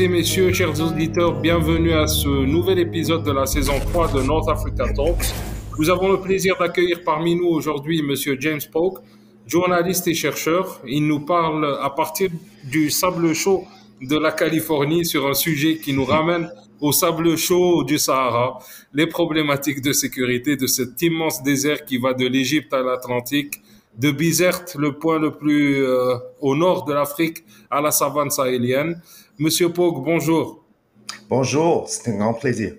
et messieurs, chers auditeurs, bienvenue à ce nouvel épisode de la saison 3 de North Africa Talks. Nous avons le plaisir d'accueillir parmi nous aujourd'hui Monsieur James Polk, journaliste et chercheur. Il nous parle à partir du sable chaud de la Californie sur un sujet qui nous ramène au sable chaud du Sahara, les problématiques de sécurité de cet immense désert qui va de l'Égypte à l'Atlantique, de Bizerte, le point le plus au nord de l'Afrique, à la savane sahélienne. Monsieur Polk, bonjour. Bonjour, c'est un grand plaisir.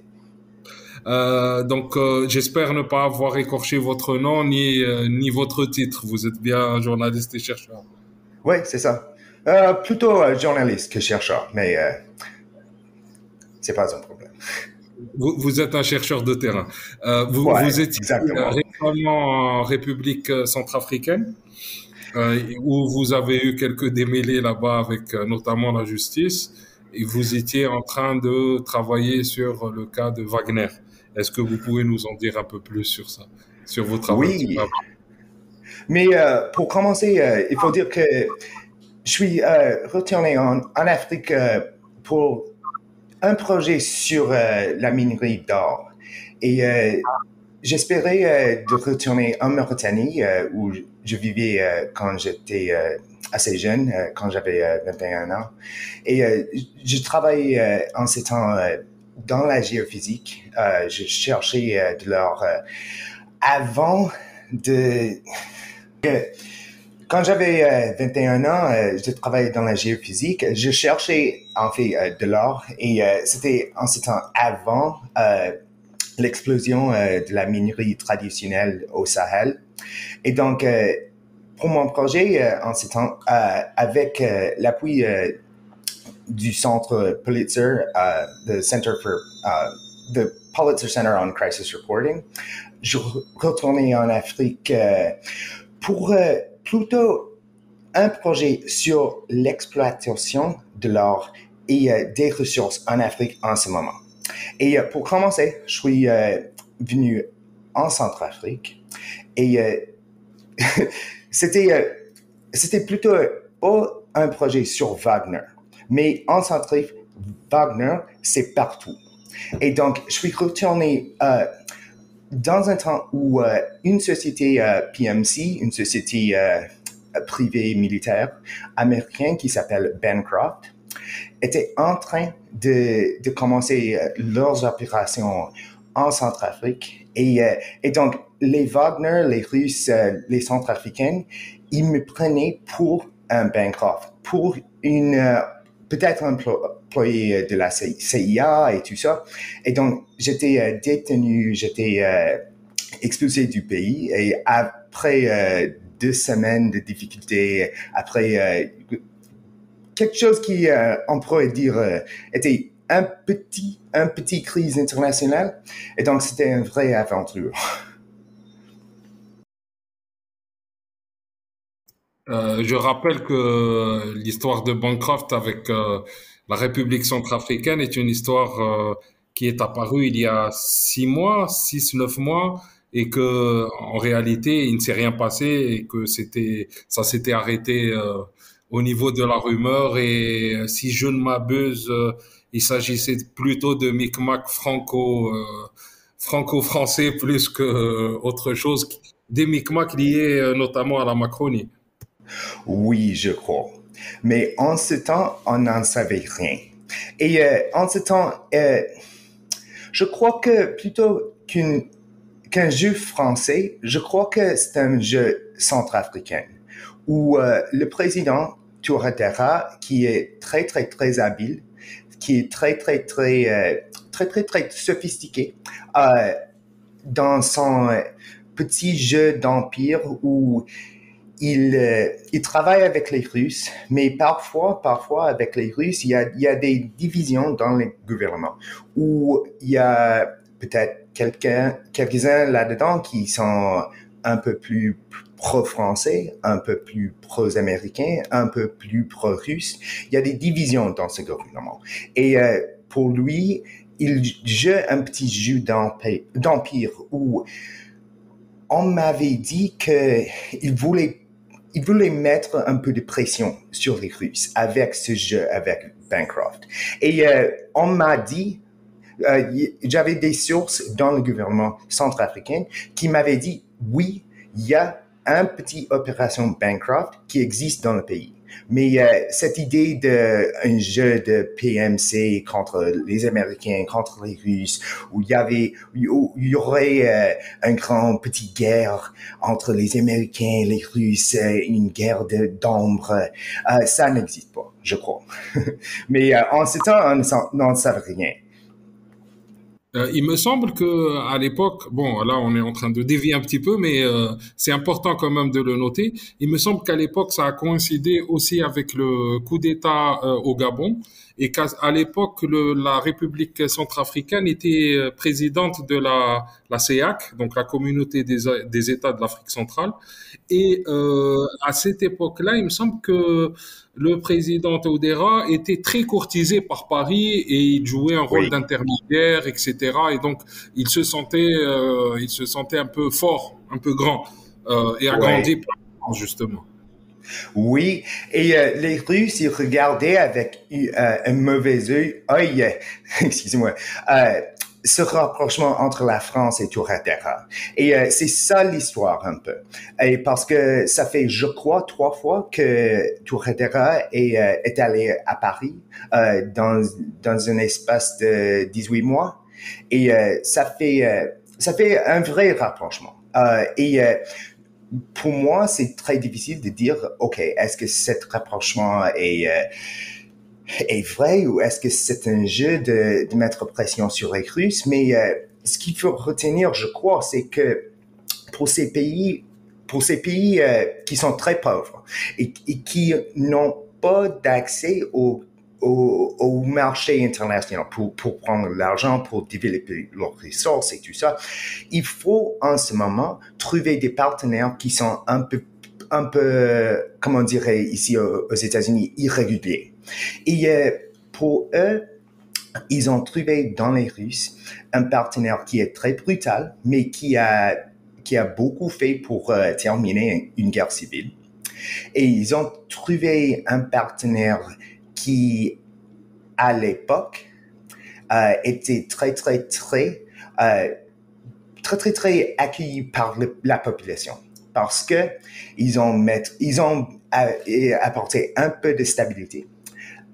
J'espère ne pas avoir écorché votre nom ni votre titre. Vous êtes bien journaliste et chercheur. Oui, c'est ça. Plutôt journaliste que chercheur, mais c'est pas un problème. Vous êtes un chercheur de terrain. Vous étiez récemment en République centrafricaine, où vous avez eu quelques démêlés là-bas avec notamment la justice, et vous étiez en train de travailler sur le cas de Wagner. Est-ce que vous pouvez nous en dire un peu plus sur ça, sur vos travaux? Oui, mais pour commencer, il faut dire que je suis retourné en Afrique pour un projet sur la minerie d'or. Et j'espérais de retourner en Mauritanie, où je vivais quand j'étais assez jeune, quand j'avais 21 ans. Et je travaillais en ces temps dans la géophysique. Je cherchais de l'or avant de... Quand j'avais 21 ans, je travaillais dans la géophysique. Je cherchais en fait de l'or et c'était en ce temps avant l'explosion de la minerie traditionnelle au Sahel. Et donc, pour mon projet, en ce temps, avec l'appui du centre Pulitzer, the Pulitzer Center on Crisis Reporting, je retournais en Afrique pour plutôt un projet sur l'exploitation de l'or et des ressources en Afrique en ce moment. Et pour commencer, je suis venu en Centrafrique et c'était plutôt pas un projet sur Wagner, mais en Centrafrique, Wagner, c'est partout. Et donc, je suis retourné dans un temps où une société PMC, une société privée militaire américaine qui s'appelle Bancroft, était en train de commencer leurs opérations en Centrafrique. Et donc, les Wagner, les Russes, les Centrafricains, ils me prenaient pour un Bancroft, pour peut-être un employé de la CIA et tout ça. Et donc, j'étais détenu, j'étais expulsé du pays. Et après 2 semaines de difficultés, après quelque chose qui, on pourrait dire, était un petit crise internationale. Et donc, c'était une vraie aventure. Je rappelle que l'histoire de Bancroft avec la République centrafricaine est une histoire qui est apparue il y a 6 mois, 9 mois, et que en réalité il ne s'est rien passé et que ça s'était arrêté au niveau de la rumeur. Et si je ne m'abuse, il s'agissait plutôt de micmac franco-français plus que autre chose, des micmacs liés notamment à la Macronie. Oui, je crois. Mais en ce temps, on n'en savait rien. Et en ce temps, je crois que plutôt qu'un jeu français, je crois que c'est un jeu centrafricain où le président Touadéra, qui est très, très, très habile, qui est très, très, très sophistiqué dans son petit jeu d'empire où il travaille avec les Russes, mais parfois avec les Russes, il y a des divisions dans les gouvernements où il y a peut-être quelques-uns là-dedans qui sont un peu plus pro-français, un peu plus pro-américain, un peu plus pro-russe. Il y a des divisions dans ce gouvernement. Et pour lui, il joue un petit jeu d'empire où on m'avait dit qu'il voulait il voulait mettre un peu de pression sur les Russes avec ce jeu, avec Bancroft. Et on m'a dit, j'avais des sources dans le gouvernement centrafricain qui m'avaient dit, oui, il y a une petite opération Bancroft qui existe dans le pays. Mais cette idée d'un jeu de PMC contre les Américains, contre les Russes, où il y aurait une grande petite guerre entre les Américains et les Russes, une guerre d'ombre, ça n'existe pas, je crois. Mais en ce temps, on ne savait rien. Il me semble que à l'époque, bon, là on est en train de dévier un petit peu, mais c'est important quand même de le noter. Il me semble qu'à l'époque, ça a coïncidé aussi avec le coup d'État au Gabon, et qu'à l'époque, la République centrafricaine était présidente de la CEAC, donc la Communauté des États de l'Afrique centrale. Et à cette époque-là, il me semble que le président Touadéra était très courtisé par Paris et il jouait un rôle Oui. d'intermédiaire, etc. Et donc, il se sentait un peu fort, un peu grand, et agrandi Ouais. par la France, justement. Oui, et les Russes, ils regardaient avec un mauvais œil, excusez-moi, ce rapprochement entre la France et Touadéra. Et c'est ça l'histoire un peu. Et parce que ça fait, je crois, 3 fois que Touadéra est allé à Paris dans un espace de 18 mois. Et ça fait un vrai rapprochement. Pour moi, c'est très difficile de dire, OK, est-ce que cet rapprochement est vrai ou est-ce que c'est un jeu de mettre pression sur les Russes? Mais ce qu'il faut retenir, je crois, c'est que pour ces pays qui sont très pauvres et qui n'ont pas d'accès au marché international pour prendre l'argent, pour développer leurs ressources et tout ça, il faut en ce moment trouver des partenaires qui sont un peu, comment on dirait ici aux États-Unis, irréguliers. Et pour eux, ils ont trouvé dans les Russes un partenaire qui est très brutal, mais qui a beaucoup fait pour terminer une guerre civile. Et ils ont trouvé un partenaire qui, à l'époque, était très accueilli par la population. Parce que ils ont apporté un peu de stabilité,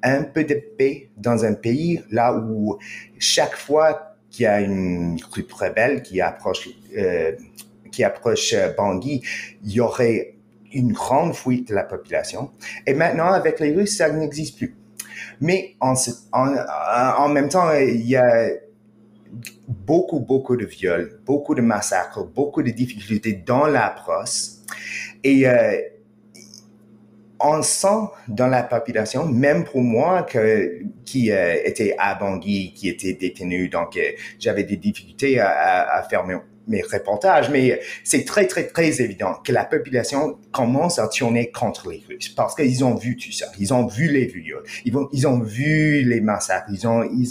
un peu de paix dans un pays là où chaque fois qu'il y a une groupe rebelle qui approche Bangui, il y aurait une grande fuite de la population. Et maintenant, avec les Russes, ça n'existe plus. Mais en même temps, il y a beaucoup de viols, beaucoup de massacres, beaucoup de difficultés dans la brosse. Et on sent dans la population, même pour moi qui était à Bangui, qui était détenu, donc j'avais des difficultés à faire mes reportages, mais c'est très évident que la population commence à tourner contre les Russes parce qu'ils ont vu tout ça. Ils ont vu les viols, ils ont vu les massacres, ils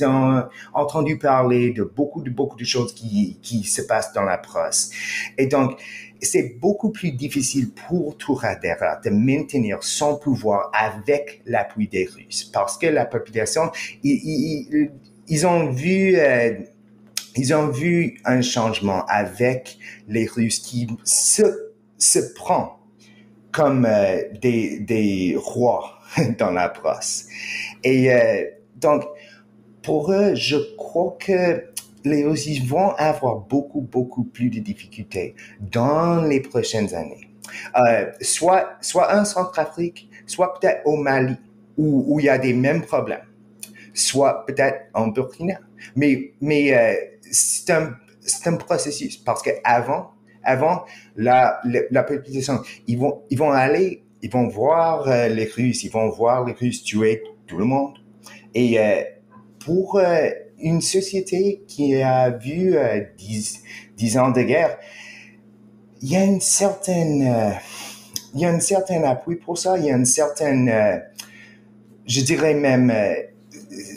ont entendu parler de beaucoup de choses qui se passent dans la presse. Et donc, c'est beaucoup plus difficile pour Touadéra de maintenir son pouvoir avec l'appui des Russes parce que la population, ils ont vu un changement avec les Russes qui se prennent comme des rois dans la presse. Et donc, pour eux, je crois que les Russes vont avoir beaucoup plus de difficultés dans les prochaines années. Soit en Centrafrique, soit peut-être au Mali, où il y a des mêmes problèmes, soit peut-être en Burkina. Mais c'est un processus parce que avant la population, ils vont voir les Russes tuer tout le monde. Et pour une société qui a vu 10 ans de guerre, il y a un certain appui pour ça, il y a une certaine, je dirais même,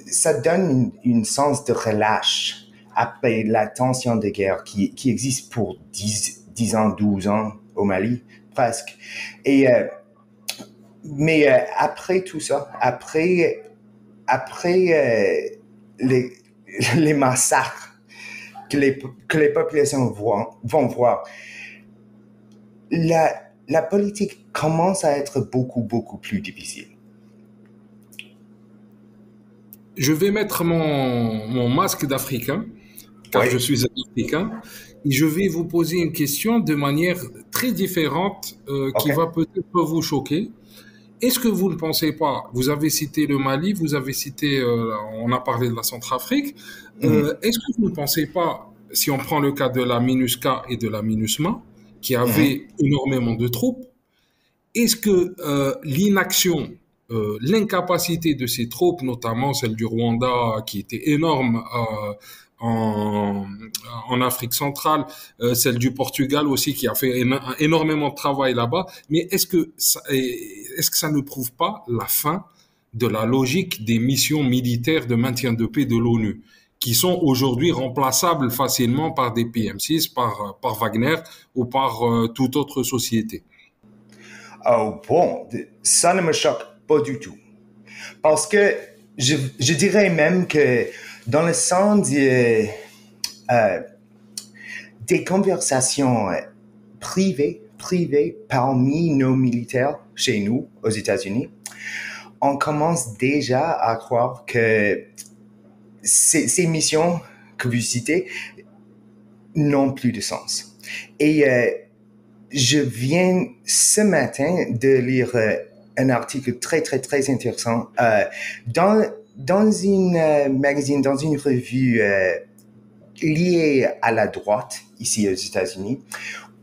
ça donne une sens de relâche après la tension de guerre qui existe pour 10 ans, 12 ans au Mali, presque. Mais après tout ça, après les massacres que les populations vont voir, la politique commence à être beaucoup, beaucoup plus difficile. Je vais mettre mon masque d'Africain, car Oui. je suis africain, et je vais vous poser une question de manière très différente qui OK. va peut-être vous choquer. Est-ce que vous ne pensez pas, vous avez cité le Mali, vous avez cité, on a parlé de la Centrafrique, est-ce que vous ne pensez pas, si on prend le cas de la MINUSCA et de la MINUSMA, qui avaient énormément de troupes, est-ce que l'inaction, l'incapacité de ces troupes, notamment celle du Rwanda qui était énorme en, en Afrique centrale, celle du Portugal aussi qui a fait énormément de travail là-bas, mais est-ce que ça ne prouve pas la fin de la logique des missions militaires de maintien de paix de l'ONU, qui sont aujourd'hui remplaçables facilement par des PM6, par Wagner ou par toute autre société? Oh bon, ça ne me choque pas du tout. Parce que je dirais même que dans le sens des conversations privées parmi nos militaires chez nous, aux États-Unis, on commence déjà à croire que ces missions que vous citez n'ont plus de sens. Et je viens ce matin de lire un article très, très, très intéressant dans une magazine, dans une revue liée à la droite, ici aux États-Unis,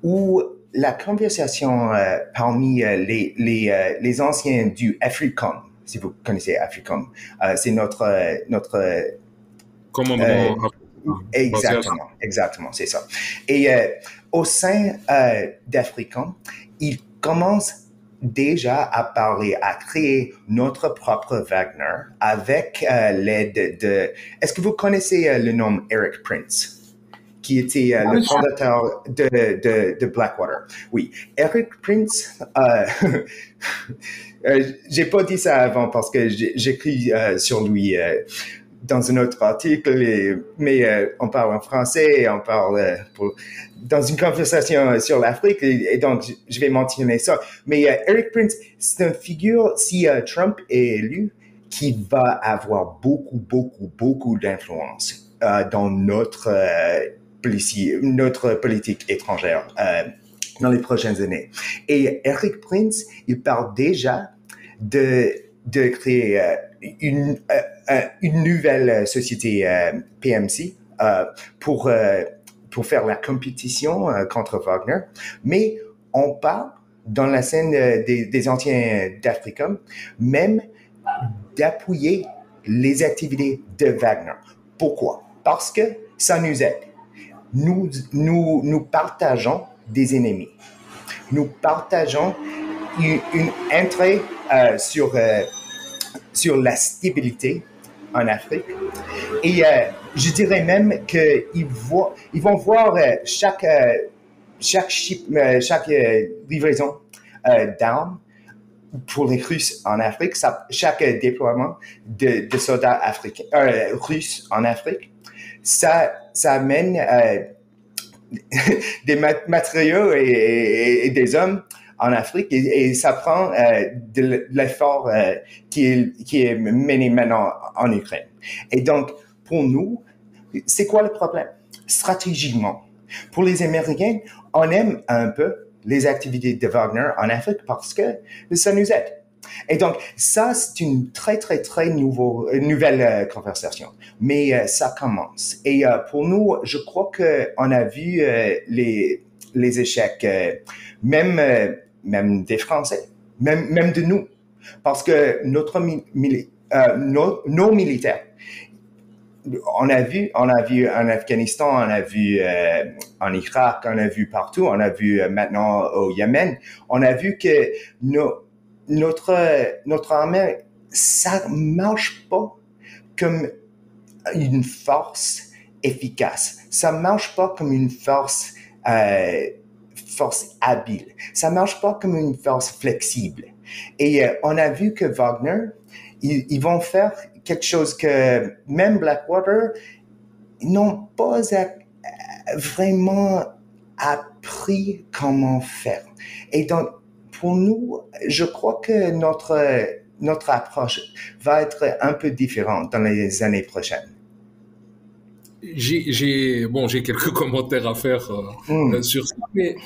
où la conversation parmi les anciens du AFRICOM, si vous connaissez AFRICOM, c'est notre Commandement exactement, c'est ça. Et au sein d'AFRICOM, ils commencent déjà à parler, à créer notre propre Wagner avec l'aide de... Est-ce que vous connaissez le nom Eric Prince, qui était le fondateur de Blackwater? Oui, Eric Prince... j'ai pas dit ça avant parce que j'écris sur lui dans un autre article, mais on parle en français, on parle dans une conversation sur l'Afrique, et donc je vais mentionner ça. Mais Eric Prince, c'est une figure, si Trump est élu, qui va avoir beaucoup, beaucoup, beaucoup d'influence dans notre politique étrangère dans les prochaines années. Et Eric Prince, il parle déjà de créer une nouvelle société PMC pour faire la compétition contre Wagner. Mais on parle, dans la scène des anciens d'Africom, même d'appuyer les activités de Wagner. Pourquoi? Parce que ça nous aide. Nous partageons des ennemis. Nous partageons une entrée sur la stabilité en Afrique. Et je dirais même qu'ils vont voir chaque livraison d'armes pour les Russes en Afrique, chaque déploiement de soldats russes en Afrique, ça amène des matériaux et des hommes en Afrique, et ça prend de l'effort qui est mené maintenant en Ukraine. Et donc, pour nous, c'est quoi le problème? Stratégiquement, pour les Américains, on aime un peu les activités de Wagner en Afrique parce que ça nous aide. Et donc, ça, c'est une très, très, très nouvelle conversation. Mais ça commence. Et pour nous, je crois qu'on a vu les échecs, même des Français, même de nous. Parce que nos militaires, on a vu en Afghanistan, on a vu en Irak, on a vu partout, on a vu maintenant au Yémen, on a vu que notre armée, ça marche pas comme une force efficace. Ça marche pas comme une force force habile. Ça marche pas comme une force flexible. Et on a vu que Wagner, ils vont faire quelque chose que même Blackwater n'ont pas vraiment appris comment faire. Et donc, pour nous, je crois que notre approche va être un peu différente dans les années prochaines. J'ai quelques commentaires à faire sur ça, mais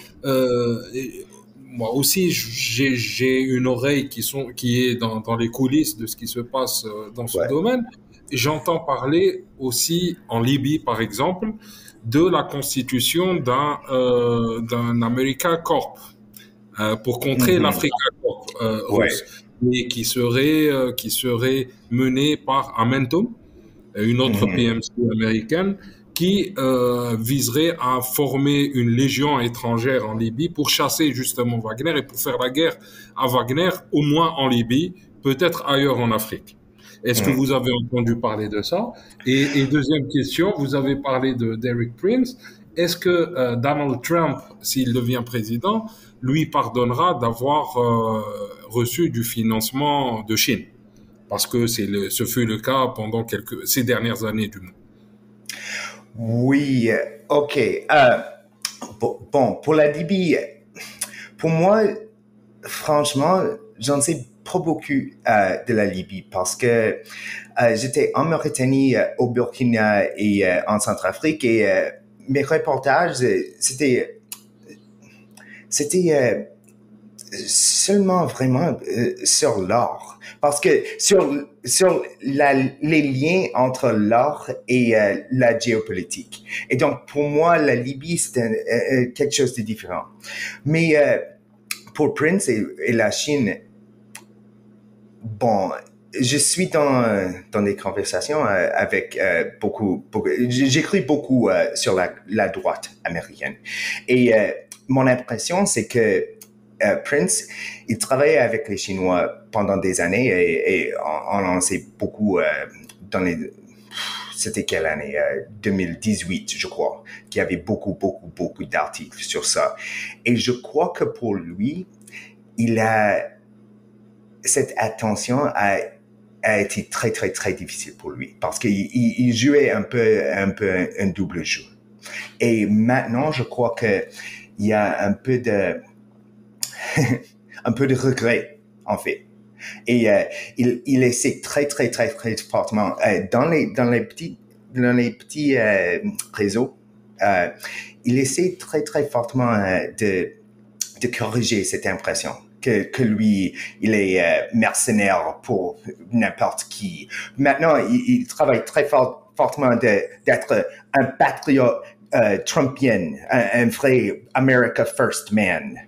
moi aussi j'ai une oreille qui est dans les coulisses de ce qui se passe dans ce domaine. J'entends parler aussi en Libye, par exemple, de la constitution d'un America Corp pour contrer l'Africa Corp russe, et qui serait mené par Amentum, une autre PMC américaine, qui viserait à former une légion étrangère en Libye pour chasser justement Wagner et pour faire la guerre à Wagner, au moins en Libye, peut-être ailleurs en Afrique. Est-ce que vous avez entendu parler de ça? Et deuxième question, vous avez parlé d'Eric Prince. Est-ce que Donald Trump, s'il devient président, lui pardonnera d'avoir reçu du financement de Chine? Parce que ce fut le cas pendant ces dernières années du moins. Oui, ok. Bon, pour la Libye, pour moi, franchement, j'en sais pas beaucoup de la Libye parce que j'étais en Mauritanie, au Burkina et en Centrafrique et mes reportages, c'était seulement vraiment sur l'or. Parce que sur les liens entre l'or et la géopolitique. Et donc, pour moi, la Libye, c'est quelque chose de différent. Mais pour Prince et la Chine, bon, je suis dans des conversations avec beaucoup. J'écris beaucoup sur la droite américaine. Et mon impression, c'est que Prince, il travaillait avec les Chinois pendant des années et on en sait beaucoup c'était quelle année? 2018, je crois, qu'il y avait beaucoup d'articles sur ça. Et je crois que pour lui, cette attention a été très difficile pour lui parce qu'il jouait un peu un double jeu. Et maintenant, je crois que il y a un peu de regret, en fait. Et il essaie très fortement dans les petits réseaux. Il essaie très fortement de corriger cette impression que lui, il est mercenaire pour n'importe qui. Maintenant, il travaille très fortement d'être un patriote trumpien, un vrai America First man.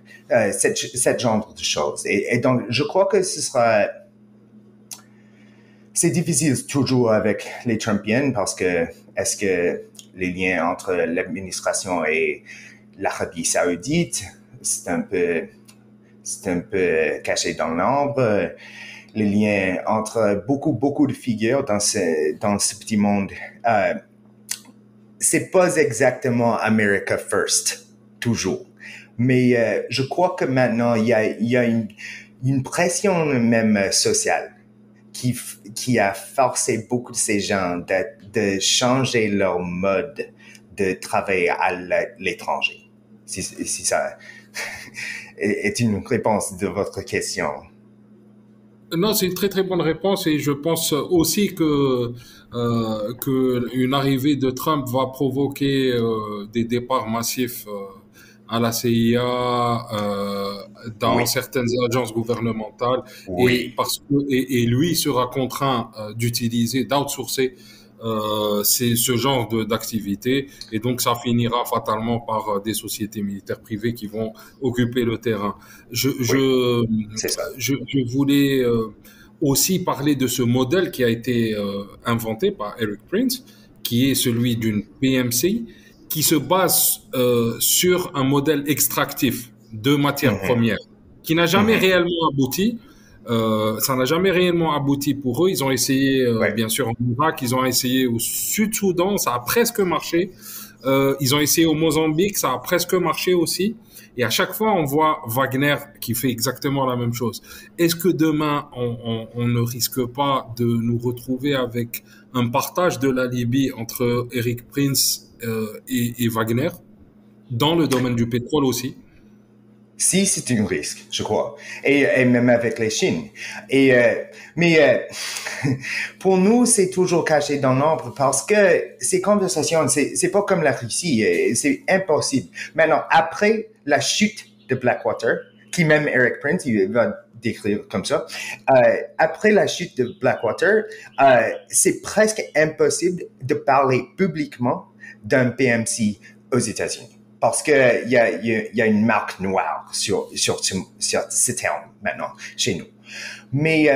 Cette genre de choses. Et donc, je crois que c'est difficile toujours avec les Trumpiens parce que est-ce que les liens entre l'administration et l'Arabie Saoudite, c'est un peu caché dans l'ombre. Les liens entre beaucoup de figures dans ce petit monde, c'est pas exactement America First, toujours. Mais je crois que maintenant, il y a une pression même sociale qui a forcé beaucoup de ces gens de changer leur mode de travail à l'étranger. Si ça est une réponse de votre question. Non, c'est une très bonne réponse et je pense aussi que une arrivée de Trump va provoquer des départs massifs à la CIA, dans certaines agences gouvernementales, et lui sera contraint d'outsourcer ce genre d'activité, et donc ça finira fatalement par des sociétés militaires privées qui vont occuper le terrain. Je voulais aussi parler de ce modèle qui a été inventé par Eric Prince, qui est celui d'une PMC, qui se base sur un modèle extractif de matières premières, qui n'a jamais réellement abouti. Ça n'a jamais réellement abouti pour eux. Ils ont essayé, bien sûr, en Irak, ils ont essayé au Sud-Soudan, ça a presque marché. Ils ont essayé au Mozambique, ça a presque marché aussi. Et à chaque fois, on voit Wagner qui fait exactement la même chose. Est-ce que demain, on ne risque pas de nous retrouver avec un partage de la Libye entre Eric Prince et Wagner, dans le domaine du pétrole aussi? Si, c'est un risque, je crois. Et même avec les Chines. Mais pour nous, c'est toujours caché dans l'ombre parce que ces conversations, c'est pas comme la Russie. C'est impossible. Maintenant, après la chute de Blackwater, qui même Eric Prince, il va décrire comme ça, après la chute de Blackwater, c'est presque impossible de parler publiquement d'un PMC aux États-Unis. Parce que il y a une marque noire sur ce terme maintenant chez nous. Mais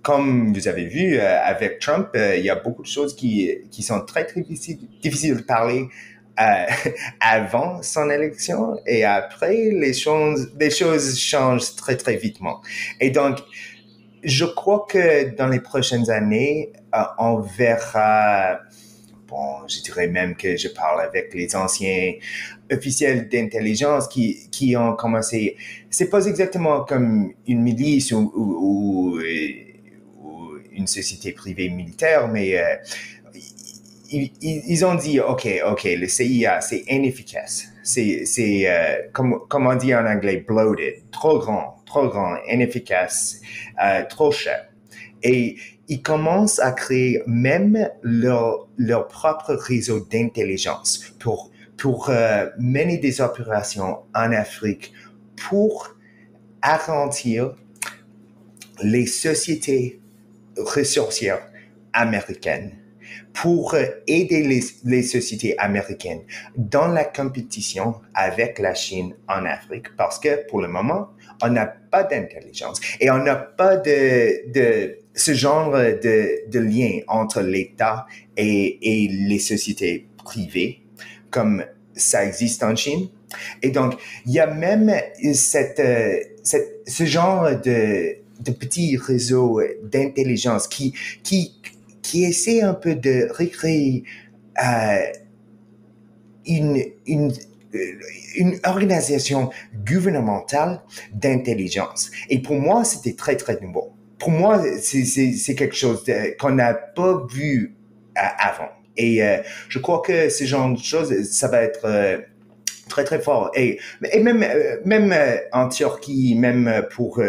comme vous avez vu avec Trump, il y a beaucoup de choses qui sont très difficiles de parler avant son élection et après les choses changent très très vitement. Et donc je crois que dans les prochaines années, on verra. Bon, je dirais même que je parle avec les anciens officiels d'intelligence qui ont commencé. C'est pas exactement comme une milice ou une société privée militaire, mais ils ont dit, OK, le CIA, c'est inefficace. C'est comme on dit en anglais, bloated, trop grand, inefficace, trop cher. Et ils commencent à créer même leur propre réseau d'intelligence pour mener des opérations en Afrique pour ralentir les sociétés ressourcières américaines, pour aider les sociétés américaines dans la compétition avec la Chine en Afrique, parce que pour le moment, on n'a pas d'intelligence et on n'a pas de ce genre de lien entre l'État et les sociétés privées comme ça existe en Chine. Et donc, il y a même ce genre de petits réseaux d'intelligence qui essaie un peu de recréer une organisation gouvernementale d'intelligence. Et pour moi, c'était très, très nouveau. Pour moi, c'est quelque chose qu'on n'a pas vu avant. Et je crois que ce genre de choses, ça va être très, très fort. Et même en Turquie, même pour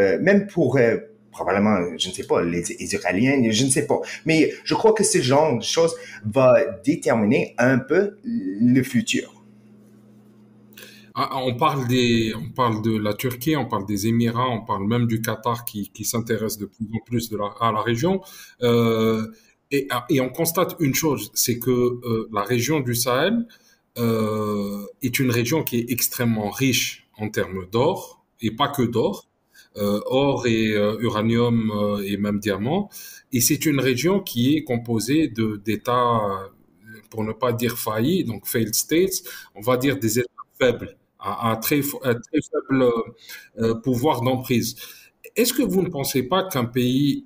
probablement, je ne sais pas, les Israéliens, je ne sais pas. Mais je crois que ce genre de choses va déterminer un peu le futur. On parle de la Turquie, on parle des Émirats, on parle même du Qatar qui s'intéresse de plus en plus à la région. Et on constate une chose, c'est que la région du Sahel est une région qui est extrêmement riche en termes d'or, et pas que d'or, or et uranium et même diamant. Et c'est une région qui est composée d'États, pour ne pas dire faillis, donc failed states, on va dire des États faibles, à très faible pouvoir d'emprise. Est-ce que vous ne pensez pas qu'un pays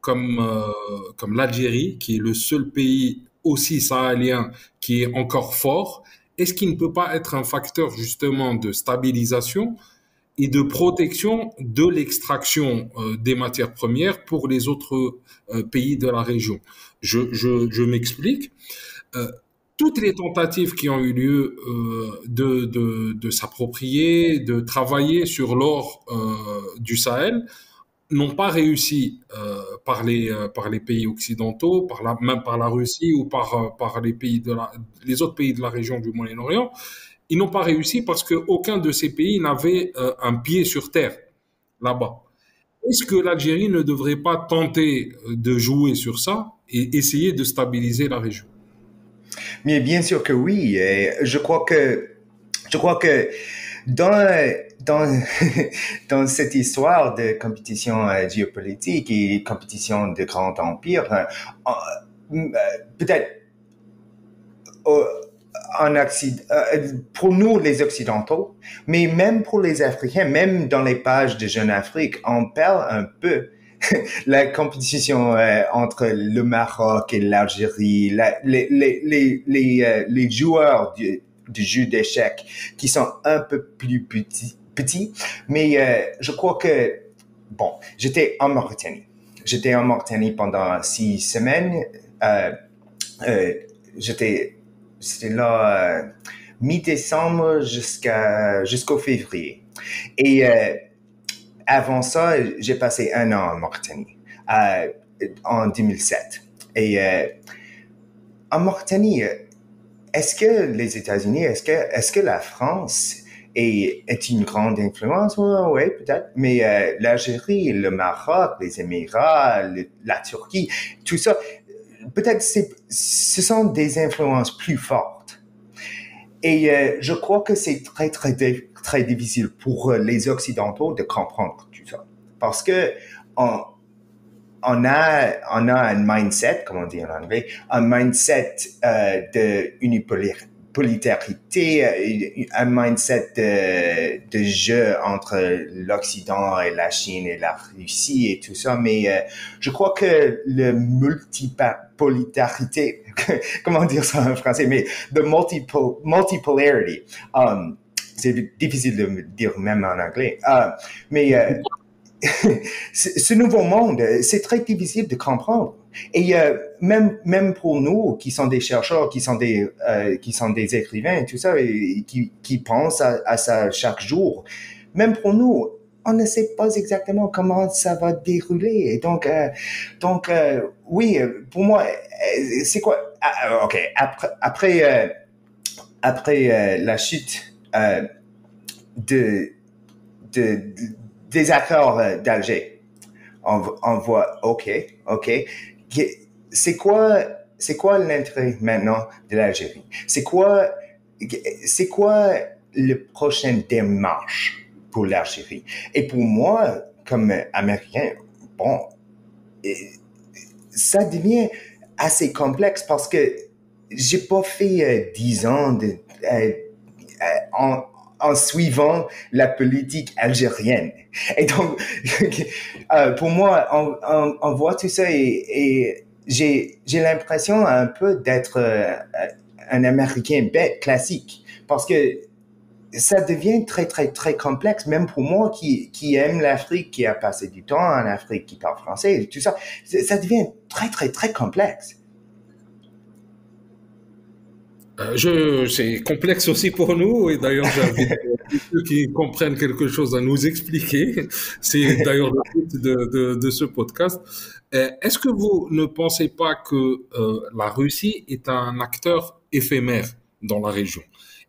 comme l'Algérie, qui est le seul pays aussi sahélien qui est encore fort, est-ce qu'il ne peut pas être un facteur justement de stabilisation et de protection de l'extraction des matières premières pour les autres pays de la région? Je m'explique. Euh, Toutes les tentatives qui ont eu lieu de s'approprier, de travailler sur l'or du Sahel n'ont pas réussi par les pays occidentaux, même par la Russie ou par les autres pays de la région du Moyen-Orient. Ils n'ont pas réussi parce qu'aucun de ces pays n'avait un pied sur terre là-bas. Est-ce que l'Algérie ne devrait pas tenter de jouer sur ça et essayer de stabiliser la région? Mais bien sûr que oui. Et je crois que dans dans cette histoire de compétition géopolitique et compétition de grands empires, peut-être pour nous les Occidentaux, mais même pour les Africains, même dans les pages de Jeune Afrique, on perd un peu la compétition entre le Maroc et l'Algérie, les joueurs du jeu d'échecs qui sont un peu plus petits, mais je crois que, bon, j'étais en Mauritanie. J'étais en Mauritanie pendant 6 semaines. C'était là mi-décembre jusqu'au février. Et avant ça, j'ai passé 1 an en Mauritanie, en 2007. Et en Mauritanie, est-ce que les États-Unis, est-ce que la France est une grande influence? Oui, peut-être. Mais l'Algérie, le Maroc, les Émirats, la Turquie, tout ça, peut-être ce sont des influences plus fortes. Et je crois que c'est très, très, très difficile pour les Occidentaux de comprendre tout ça. Parce que on a un mindset, comment dire en anglais, un mindset de unipolarité, un mindset de jeu entre l'Occident et la Chine et la Russie et tout ça, mais je crois que le multipolarité, comment dire ça en français, mais the multipolarity, c'est difficile de me dire même en anglais, mais ce nouveau monde, c'est très difficile de comprendre. Et même pour nous, qui sont des chercheurs, qui sont des écrivains, tout ça, et qui pensent à ça chaque jour, même pour nous, on ne sait pas exactement comment ça va dérouler. Et donc, oui, pour moi, c'est quoi? Ok, après la chute des accords d'Alger, on voit, ok, c'est quoi l'intérêt maintenant de l'Algérie? C'est quoi le prochain démarche pour l'Algérie? Et pour moi, comme Américain, bon, ça devient assez complexe parce que j'ai pas fait 10 ans en suivant la politique algérienne. Et donc, pour moi, on voit tout ça et j'ai l'impression un peu d'être un Américain bête classique parce que ça devient très, très, très complexe, même pour moi qui aime l'Afrique, qui a passé du temps en Afrique, qui parle français, tout ça, ça devient très, très, très complexe. C'est complexe aussi pour nous, et d'ailleurs j'invite ceux qui comprennent quelque chose à nous expliquer. C'est d'ailleurs le but de ce podcast. Est-ce que vous ne pensez pas que la Russie est un acteur éphémère dans la région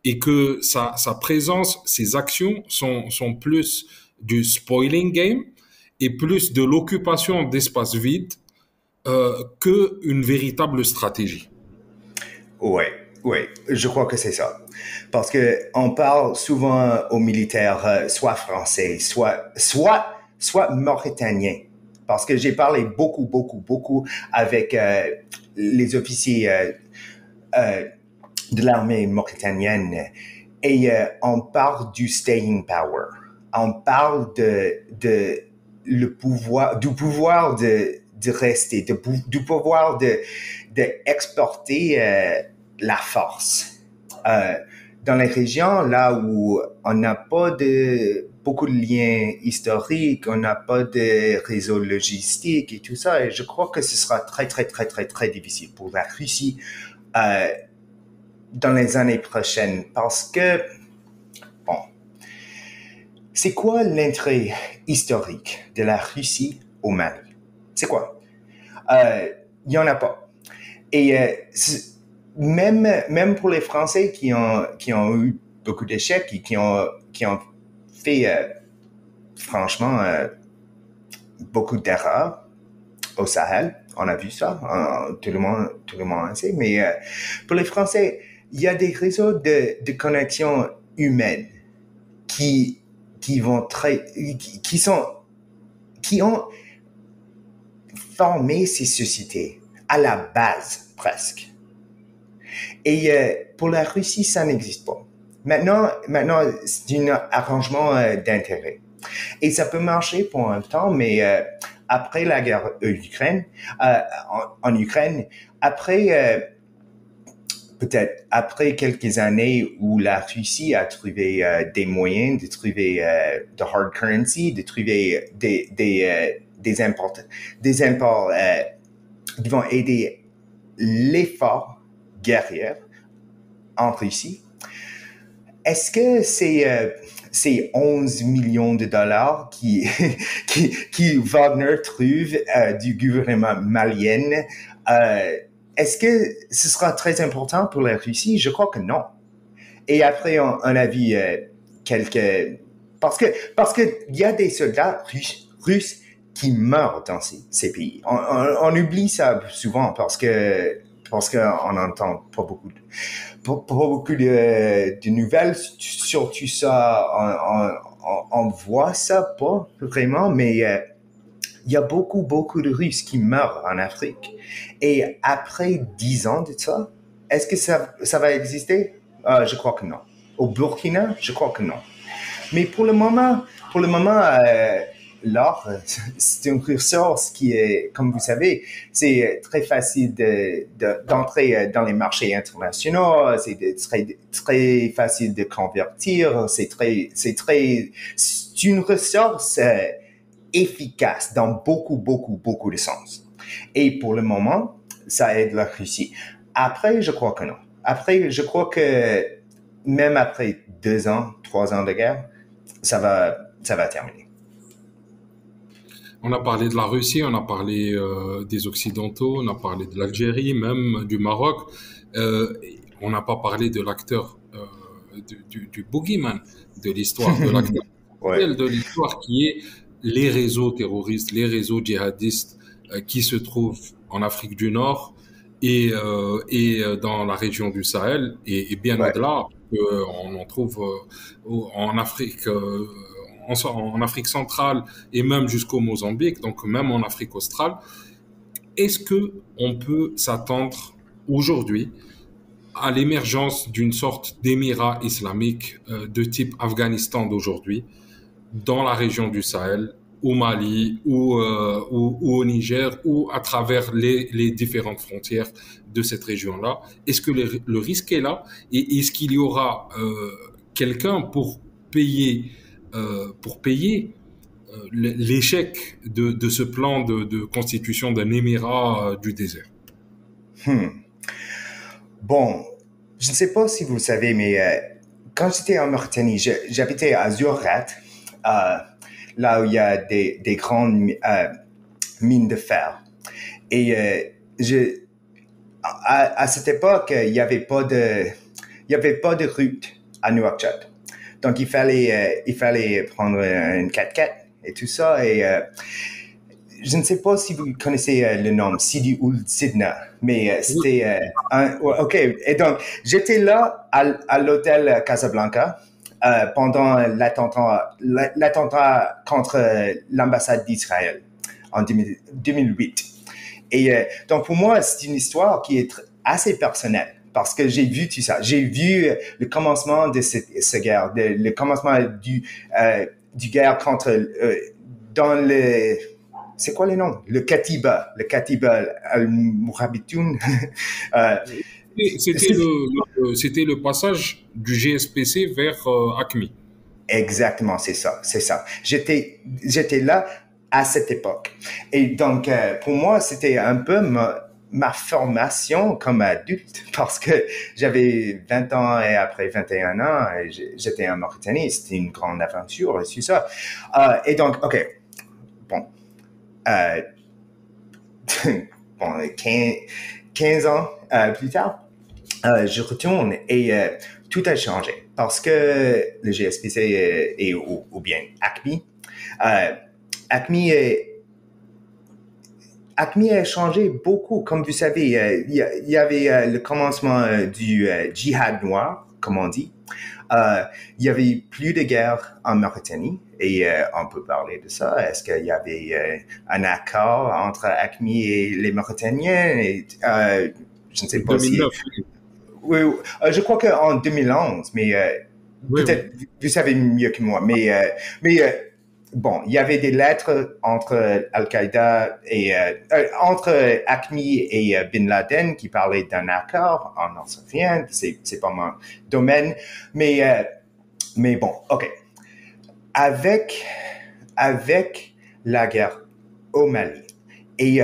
et que sa présence, ses actions sont plus du spoiling game et plus de l'occupation d'espaces vides qu'une véritable stratégie? Oui, je crois que c'est ça. Parce que on parle souvent aux militaires, soit français, soit mauritaniens. Parce que j'ai parlé beaucoup avec les officiers de l'armée mauritanienne et on parle du staying power. On parle du pouvoir de rester, du pouvoir de exporter la force. Dans les régions là où on n'a pas beaucoup de liens historiques, on n'a pas de réseau logistique et tout ça, et je crois que ce sera très, très, très, très, très difficile pour la Russie dans les années prochaines parce que, bon, c'est quoi l'intérêt historique de la Russie au Mali? C'est quoi? Il n'y en a pas. Et même pour les Français qui ont eu beaucoup d'échecs et qui ont fait franchement beaucoup d'erreurs au Sahel, on a vu ça, tout le monde sait, mais pour les Français, il y a des réseaux de connexion humaine qui ont formé ces sociétés à la base presque. Et pour la Russie, ça n'existe pas. Maintenant, c'est un arrangement d'intérêt. Et ça peut marcher pour un temps, mais après la guerre en Ukraine, après peut-être après quelques années où la Russie a trouvé des moyens de trouver de hard currency, de trouver des imports qui vont aider l'effort guerrier en Russie. Est-ce que ces 11 millions de dollars qui Wagner trouve du gouvernement malien, est-ce que ce sera très important pour la Russie? Je crois que non. Et après, on a vu quelques... Parce que il y a des soldats russes qui meurent dans ces pays. On oublie ça souvent parce qu'on n'entend pas beaucoup de nouvelles sur tout ça. On voit ça pas vraiment, mais il y a beaucoup de Russes qui meurent en Afrique. Et après 10 ans de ça, est-ce que ça va exister? Je crois que non. Au Burkina, je crois que non. Mais pour le moment, l'or, c'est une ressource qui est, comme vous savez, c'est très facile d'entrer dans les marchés internationaux, c'est très facile de convertir, c'est une ressource efficace dans beaucoup de sens. Et pour le moment, ça aide la Russie. Après, je crois que non. Après, je crois que même après 2 ans, 3 ans de guerre, ça va terminer. On a parlé de la Russie, on a parlé des Occidentaux, on a parlé de l'Algérie, même du Maroc. On n'a pas parlé de l'acteur du boogeyman de l'histoire, de l'acteur de l'histoire qui est les réseaux terroristes, les réseaux djihadistes qui se trouvent en Afrique du Nord et dans la région du Sahel et bien au-delà. On en trouve en Afrique. En Afrique centrale et même jusqu'au Mozambique, donc même en Afrique australe. Est-ce que on peut s'attendre aujourd'hui à l'émergence d'une sorte d'émirat islamique de type Afghanistan d'aujourd'hui dans la région du Sahel, au Mali ou au Niger ou à travers les différentes frontières de cette région-là? Est-ce que le risque est là et est-ce qu'il y aura quelqu'un pour payer l'échec de ce plan de constitution d'un émirat du désert? Bon, je ne sais pas si vous le savez, mais quand j'étais en Mauritanie, j'habitais à Zurghat, là où il y a des grandes mines de fer. Et à cette époque, il n'y avait pas de route à Nouakchott. Donc, il fallait prendre une 4x4 et tout ça. Et je ne sais pas si vous connaissez le nom, Sidi Ould Sidna, mais c'était OK. Et donc, j'étais là à l'hôtel Casablanca pendant l'attentat contre l'ambassade d'Israël en 2008. Et donc, pour moi, c'est une histoire qui est assez personnelle. Parce que j'ai vu tout ça. J'ai vu le commencement de cette guerre, le commencement du guerre contre dans le c'est quoi le nom? Le Katiba al-Mourabitoun. C'était le passage du GSPC vers AQMI. Exactement, c'est ça. J'étais là à cette époque. Et donc, pour moi, c'était un peu ma formation comme adulte parce que j'avais 20 ans et après 21 ans, j'étais en Mauritanie. C'était une grande aventure et tout ça. Et donc, OK. Bon. Bon, 15 ans plus tard, je retourne et tout a changé parce que le GSPC ou bien AQMI, AQMI a changé beaucoup. Comme vous savez, il y avait le commencement du djihad noir, comme on dit. Il y avait plus de guerre en Mauritanie et on peut parler de ça. Est-ce qu'il y avait un accord entre AQMI et les Mauritaniens? Et, je ne sais pas 2009. Si... Oui, je crois qu'en 2011, mais peut-être vous savez mieux que moi. Mais bon, il y avait des lettres entre Al-Qaïda et entre AQMI et Bin Laden qui parlaient d'un accord en nord-syrien. C'est pas mon domaine, mais bon, ok. Avec la guerre au Mali et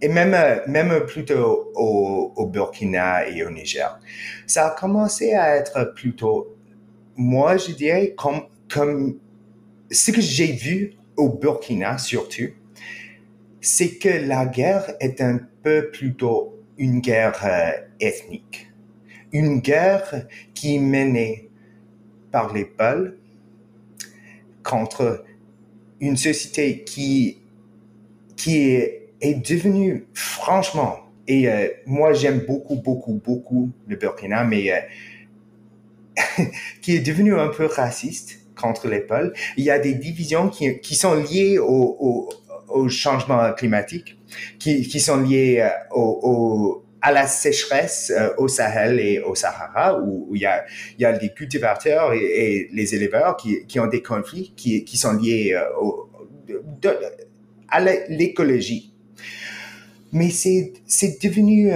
même plutôt au Burkina et au Niger, ça a commencé à être plutôt, moi je dirais, comme ce que j'ai vu au Burkina surtout, c'est que la guerre est un peu plutôt une guerre ethnique, une guerre qui est menée par les Peuls contre une société qui est devenue, franchement, et moi j'aime beaucoup le Burkina, mais qui est devenu un peu raciste contre les Peuls. Il y a des divisions qui sont liées au changement climatique, qui sont liées à la sécheresse au Sahel et au Sahara, où il y a des cultivateurs et les éleveurs qui ont des conflits qui sont liés à l'écologie. Mais c'est devenu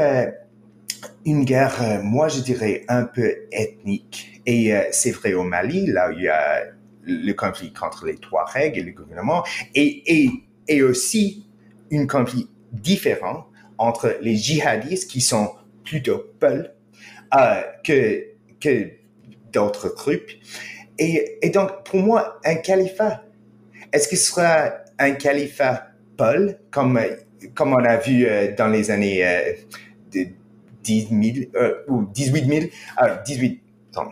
une guerre, moi je dirais, un peu ethnique. Et c'est vrai au Mali, là où il y a le conflit contre les Touaregs et le gouvernement, et aussi un conflit différent entre les djihadistes qui sont plutôt Peuls que d'autres groupes. Et donc, pour moi, un califat, est-ce que ce sera un califat Peul, comme on a vu dans les années 10 000 ou 18 000, 18, à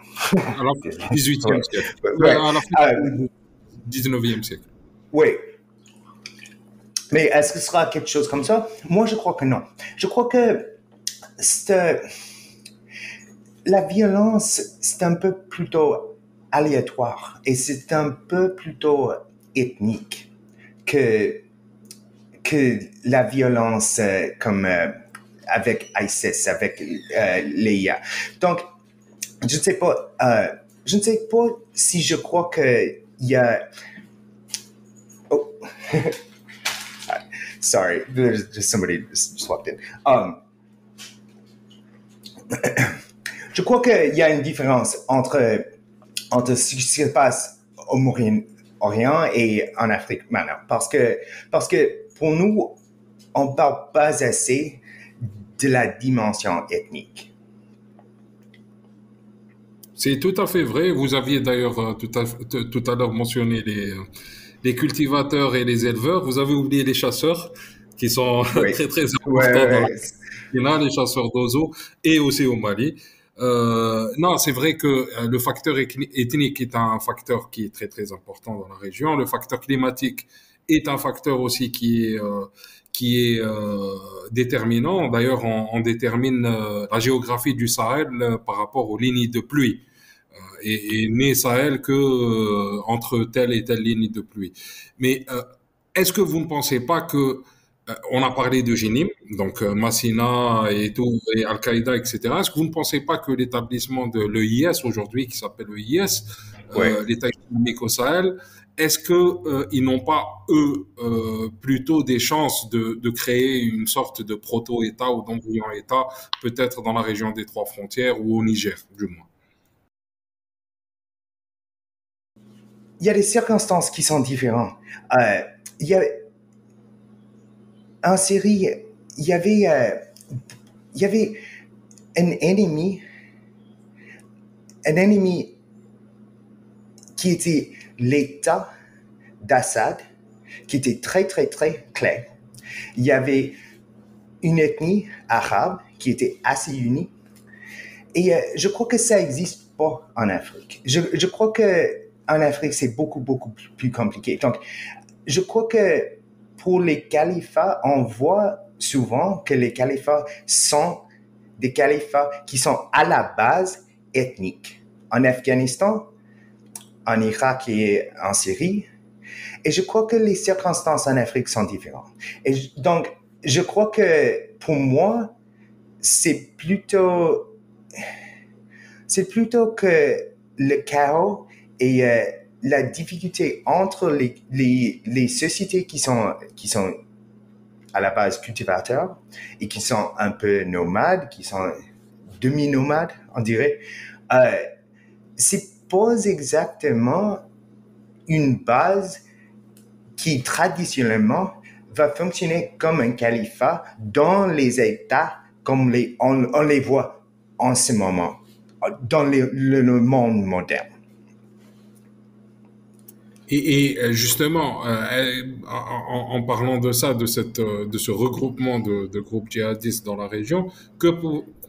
la 18e siècle, ouais, à la fin du 19e siècle. Oui. Mais est-ce que ce sera quelque chose comme ça? Moi, je crois que non. Je crois que la violence, c'est un peu plutôt aléatoire et c'est un peu plutôt ethnique que la violence comme avec ISIS, avec l'IA. Donc, je ne sais pas si je crois qu'il y a... Oh. Sorry, there's just somebody just walked in. Je crois qu'il y a une différence entre ce qui se passe au Moyen-Orient et en Afrique maintenant. Parce que pour nous, on ne parle pas assez de la dimension ethnique. C'est tout à fait vrai. Vous aviez d'ailleurs tout à l'heure mentionné les cultivateurs et les éleveurs. Vous avez oublié les chasseurs qui sont Oui. très importants dans les chasseurs d'oiseaux et aussi au Mali. Non, c'est vrai que le facteur ethnique est un facteur qui est très important dans la région. Le facteur climatique est un facteur aussi qui est déterminant. D'ailleurs, on détermine la géographie du Sahel par rapport aux lignes de pluie. Et n'est Sahel que entre telle et telle ligne de pluie. Mais est-ce que vous ne pensez pas que on a parlé de Jenim, donc Massina et tout, et Al-Qaïda, etc. Est-ce que vous ne pensez pas que l'établissement de l'EIS aujourd'hui, qui s'appelle l'EIS, l'État islamique au Sahel, est-ce que ils n'ont pas eux plutôt des chances de créer une sorte de proto-État ou d'embryon-État, peut-être dans la région des Trois Frontières ou au Niger, du moins? Il y a des circonstances qui sont différentes. En Syrie, il y avait un ennemi qui était l'État d'Assad, qui était très clair. Il y avait une ethnie arabe qui était assez unie. Et je crois que ça n'existe pas en Afrique. Je crois que en Afrique, c'est beaucoup plus compliqué. Donc, je crois que pour les califats, on voit souvent que les califats sont des califats qui sont à la base ethniques. En Afghanistan, en Irak et en Syrie. Et je crois que les circonstances en Afrique sont différentes. Et donc, je crois que pour moi, c'est plutôt que le chaos et la difficulté entre les sociétés qui sont à la base cultivateurs et qui sont un peu nomades, qui sont demi-nomades, on dirait, c'est pas exactement une base qui traditionnellement va fonctionner comme un califat dans les États comme on les voit en ce moment, dans le monde moderne. Et justement, en parlant de ça, de ce regroupement de groupes djihadistes dans la région, que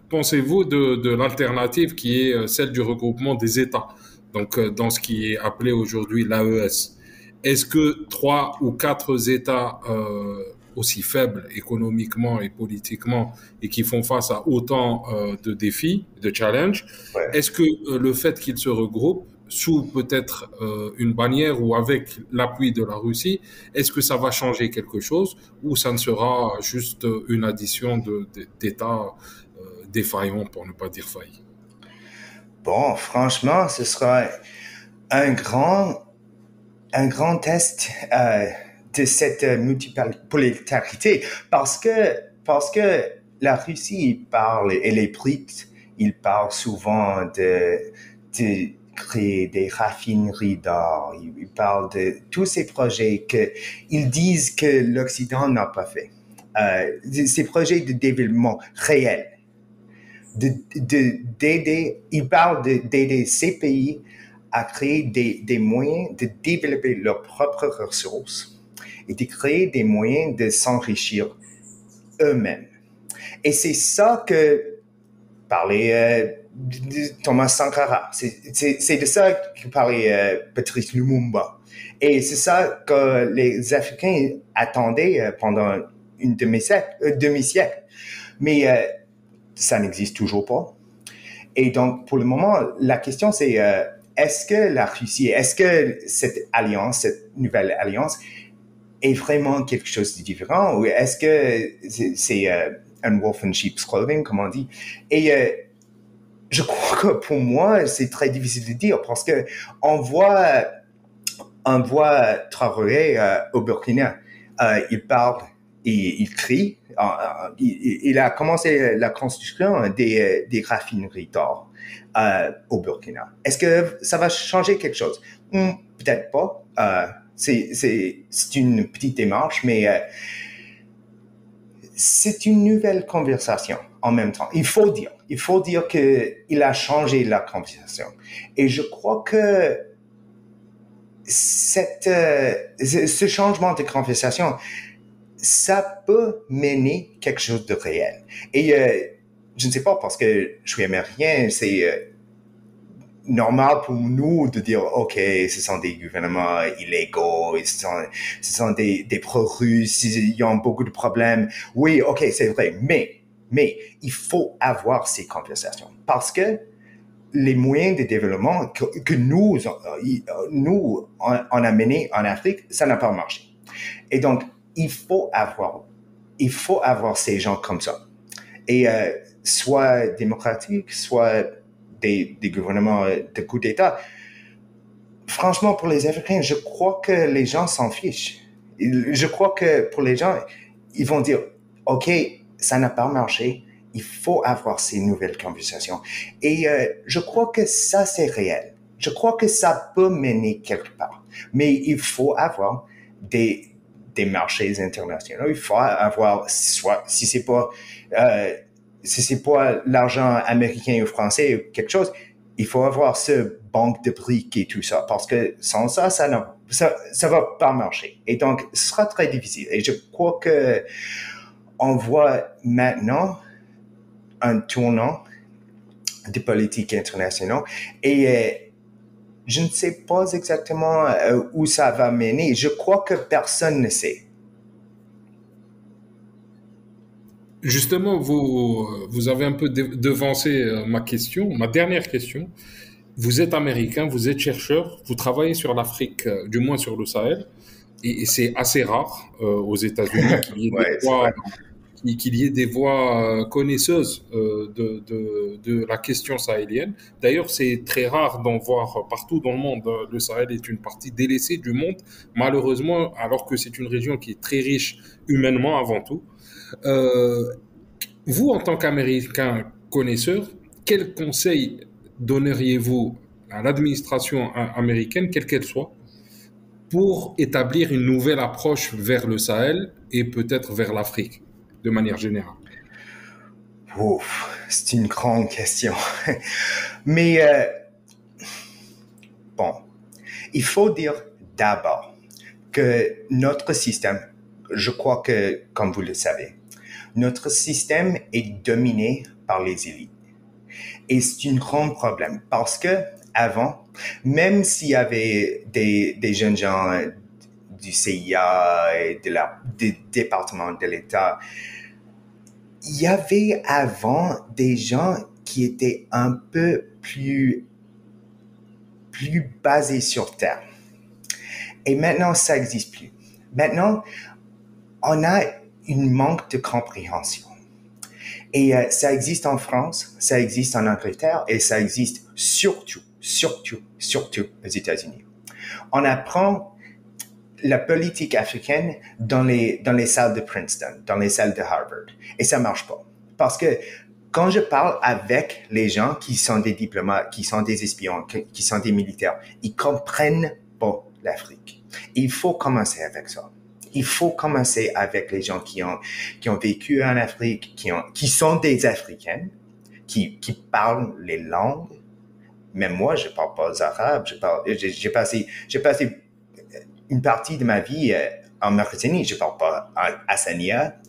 pensez-vous de l'alternative qui est celle du regroupement des États, donc dans ce qui est appelé aujourd'hui l'AES? Est-ce que 3 ou 4 États aussi faibles économiquement et politiquement et qui font face à autant de défis, de challenges, Ouais. est-ce que le fait qu'ils se regroupent sous peut-être une bannière ou avec l'appui de la Russie, est-ce que ça va changer quelque chose ou ça ne sera juste une addition d'États défaillants, pour ne pas dire faillis? Bon, franchement, ce sera un grand test de cette multipolarité parce que la Russie parle et les BRICS, ils parlent souvent de créer des raffineries d'or, ils parlent de tous ces projets qu'ils disent que l'Occident n'a pas fait. Ces projets de développement réel, d'aider, ils parlent d'aider ces pays à créer des moyens de développer leurs propres ressources et de créer des moyens de s'enrichir eux-mêmes. Et c'est ça que parlait Thomas Sankara. C'est de ça que parlait Patrice Lumumba. Et c'est ça que les Africains attendaient pendant une demi-siècle. Mais ça n'existe toujours pas. Et donc, pour le moment, la question, c'est est-ce que la Russie, est-ce que cette alliance, cette nouvelle alliance, est vraiment quelque chose de différent ou est-ce que c'est un wolf in sheep's clothing, comme on dit? Et je crois que pour moi, c'est très difficile de dire parce que on voit Traoré au Burkina, il parle et il crie. Il a commencé la construction des raffineries d'or au Burkina. Est-ce que ça va changer quelque chose? Peut-être pas. C'est une petite démarche, mais c'est une nouvelle conversation en même temps. Il faut dire qu'il a changé la conversation. Et je crois que ce changement de conversation, ça peut mener quelque chose de réel. Et je ne sais pas, parce que je suis américain, c'est normal pour nous de dire, OK, ce sont des gouvernements illégaux, ce sont des pro-russes, ils ont beaucoup de problèmes. Oui, OK, c'est vrai, mais il faut avoir ces conversations parce que les moyens de développement que nous on a menés en Afrique, ça n'a pas marché. Et donc, il faut avoir ces gens comme ça. Et soit démocratiques, soit des gouvernements de coup d'État. Franchement, pour les Africains, je crois que les gens s'en fichent. Je crois que pour les gens, ils vont dire, OK, ça n'a pas marché, il faut avoir ces nouvelles conversations. Et je crois que ça, c'est réel. Je crois que ça peut mener quelque part. Mais il faut avoir des marchés internationaux. Il faut avoir, soit, si c'est pas l'argent américain ou français ou quelque chose, il faut avoir ce banque de briques et tout ça, parce que sans ça, ça va pas marcher. Et donc, ce sera très difficile. Et je crois que on voit maintenant un tournant de politique internationale et je ne sais pas exactement où ça va mener. Je crois que personne ne sait. Justement, vous avez un peu devancé ma dernière question. Vous êtes américain, vous êtes chercheur, vous travaillez sur l'Afrique, du moins sur le Sahel, et c'est assez rare aux États-Unis qu'il y ait Ouais, qu'il y ait des voix connaisseuses de la question sahélienne. D'ailleurs, c'est très rare d'en voir partout dans le monde. Le Sahel est une partie délaissée du monde, malheureusement, alors que c'est une région qui est très riche humainement avant tout. Euh, Vous, en tant qu'Américain connaisseur, quels conseils donneriez-vous à l'administration américaine, quelle qu'elle soit, pour établir une nouvelle approche vers le Sahel et peut-être vers l'Afrique, de manière générale? Ouf, c'est une grande question. Mais bon, il faut dire d'abord que notre système, je crois que, comme vous le savez, notre système est dominé par les élites. Et c'est un grand problème parce que avant, même s'il y avait des jeunes gens du CIA et du département de l'État, il y avait avant des gens qui étaient un peu plus basés sur terre. Et maintenant, ça n'existe plus. Maintenant, on a une manque de compréhension. Et ça existe en France, ça existe en Angleterre et ça existe surtout aux États-Unis. On apprend la politique africaine dans les salles de Princeton, dans les salles de Harvard. Et ça marche pas. Parce que quand je parle avec les gens qui sont des diplomates, qui sont des espions, qui sont des militaires, ils comprennent pas l'Afrique. Il faut commencer avec ça. Il faut commencer avec les gens qui ont vécu en Afrique, qui sont des Africains, qui parlent les langues. Même moi, je parle pas arabe. J'ai passé une partie de ma vie en Mauritanie. Je parle pas hassania.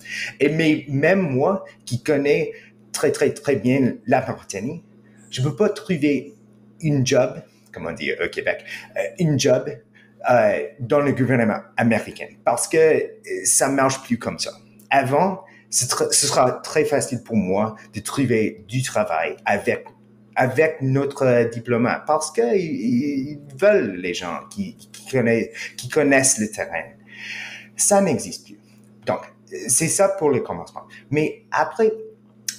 Mais même moi, qui connais très bien la Mauritanie, je peux pas trouver une job, comme on dit au Québec, une job dans le gouvernement américain parce que ça marche plus comme ça. Avant, ce sera très facile pour moi de trouver du travail avec notre diplomate parce que ils veulent les gens qui connaissent le terrain. Ça n'existe plus. Donc, c'est ça pour le commencement. Mais après,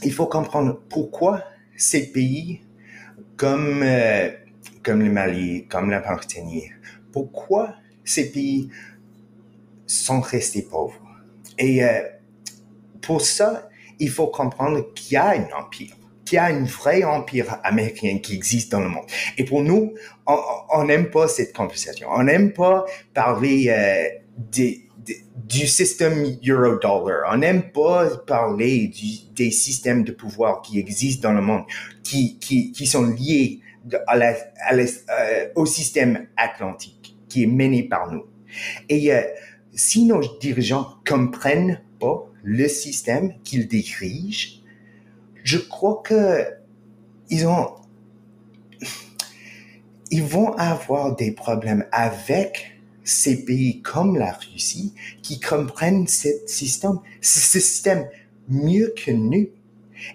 il faut comprendre pourquoi ces pays comme le Mali, comme la Mauritanie, pourquoi ces pays sont restés pauvres. Et pour ça, il faut comprendre qu'il y a un empire, qu'il y a un vrai empire américain qui existe dans le monde. Et pour nous, on n'aime pas cette conversation. On n'aime pas parler du système euro-dollar. On n'aime pas parler des systèmes de pouvoir qui existent dans le monde, qui sont liés au système atlantique qui est mené par nous. Et si nos dirigeants comprennent pas le système qu'ils dirigent, je crois que ils vont avoir des problèmes avec ces pays comme la Russie qui comprennent ce système mieux que nous.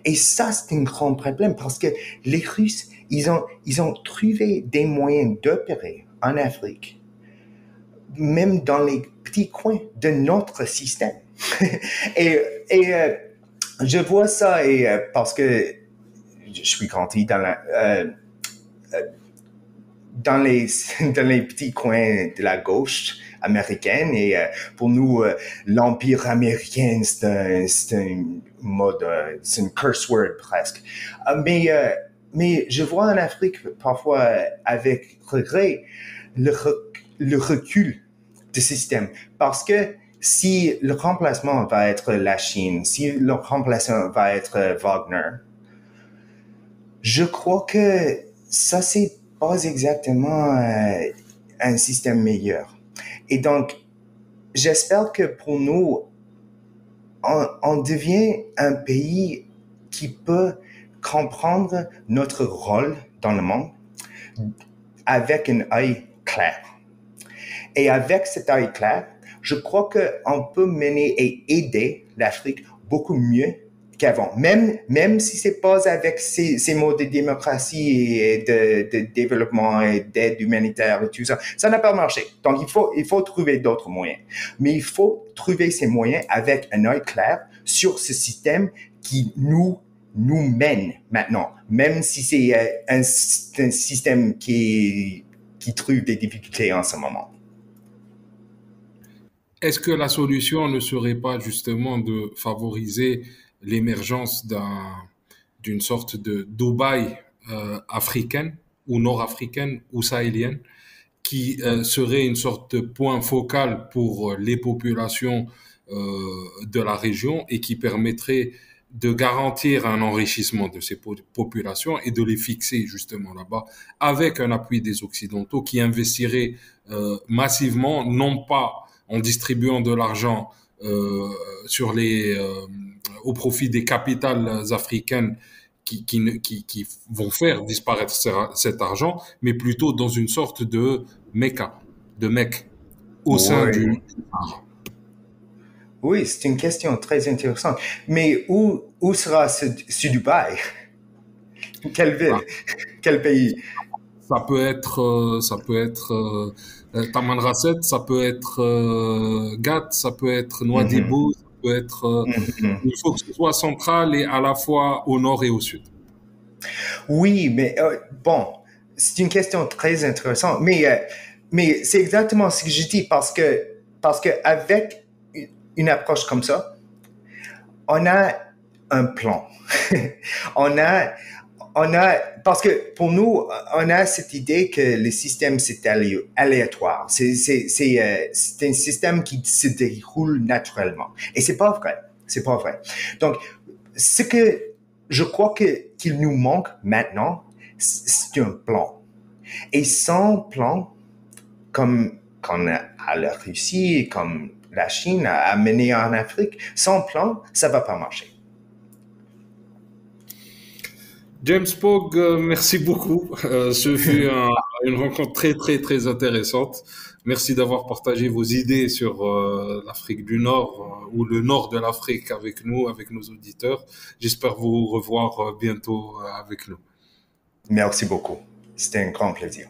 Et ça, c'est un grand problème parce que les Russes, ils ont trouvé des moyens d'opérer en Afrique, même dans les petits coins de notre système. et je vois ça parce que je suis grandi dans les petits coins de la gauche américaine et pour nous l'empire américain c'est un mode c'est un curse word presque mais je vois en Afrique parfois avec regret le recul du système parce que si le remplacement va être la Chine, si le remplaçant va être Wagner, je crois que ça c'est pas exactement un système meilleur. Et donc, j'espère que pour nous, on devient un pays qui peut comprendre notre rôle dans le monde avec un œil clair. Et avec cet œil clair, je crois qu'on peut mener et aider l'Afrique beaucoup mieux qu'avant. Même si c'est pas avec ces mots de démocratie et de développement et d'aide humanitaire et tout ça, ça n'a pas marché. Donc il faut trouver d'autres moyens. Mais il faut trouver ces moyens avec un œil clair sur ce système qui nous mène maintenant, même si c'est un système qui trouve des difficultés en ce moment. Est-ce que la solution ne serait pas justement de favoriser l'émergence d'une sorte de Dubaï africaine ou nord-africaine ou sahélienne qui serait une sorte de point focal pour les populations de la région et qui permettrait de garantir un enrichissement de ces populations et de les fixer justement là-bas avec un appui des Occidentaux qui investiraient massivement, non pas en distribuant de l'argent sur au profit des capitales africaines qui vont faire disparaître cet argent, mais plutôt dans une sorte de Mecca, de Mecque, au sein du Sahara. Oui, c'est une question très intéressante. Mais où sera ce Dubaï? Quelle ville? Quel pays? Ça peut être Tamanrasset, ça peut être Gat, ça peut être Nouadhibou, ça peut être. Il faut que ce soit central et à la fois au nord et au sud. Oui, mais bon, c'est une question très intéressante. Mais c'est exactement ce que je dis parce que avec une approche comme ça, on a un plan. on a parce que pour nous, on a cette idée que le système c'est aléatoire. C'est un système qui se déroule naturellement. Et c'est pas vrai. C'est pas vrai. Donc, ce que je crois qu'il nous manque maintenant, c'est un plan. Et sans plan, comme la Russie et comme la Chine a mené en Afrique, sans plan, ça va pas marcher. James Pogg, merci beaucoup. Ce fut une rencontre très, très, très intéressante. Merci d'avoir partagé vos idées sur l'Afrique du Nord ou le nord de l'Afrique avec nous, avec nos auditeurs. J'espère vous revoir bientôt avec nous. Merci beaucoup. C'était un grand plaisir.